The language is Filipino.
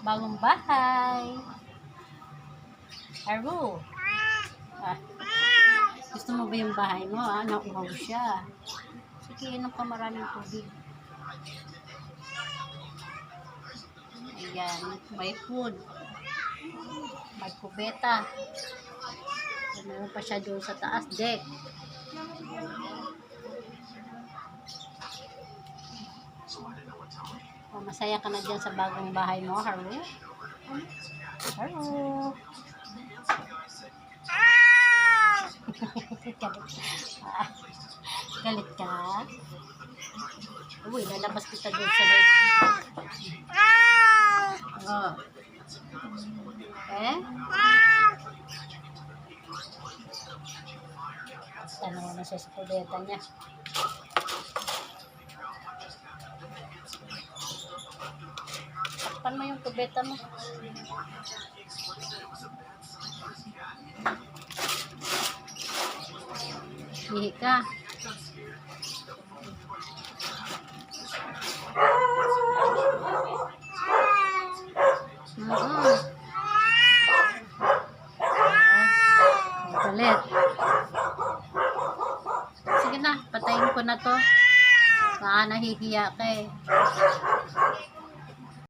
Bagong bahay. Haru. Ah, gusto mo ba yung bahay mo? Nauhaw siya. Sige, inom ka maraming tubig. Ayan, may food. May kubeta. Meron pa siya doon sa taas, deck. Oh, masaya ka na dyan sa bagong bahay mo, Haru? Haru? Galit ka? Uy, lalabas kita doon sa loob. Oh. Eh? Tanaw na siya sa kubeta niya. Takpan mo yung kubeta mo. Hihi ka. Galit. Sige na, patayin ko na to. Baka nahihiya ka eh.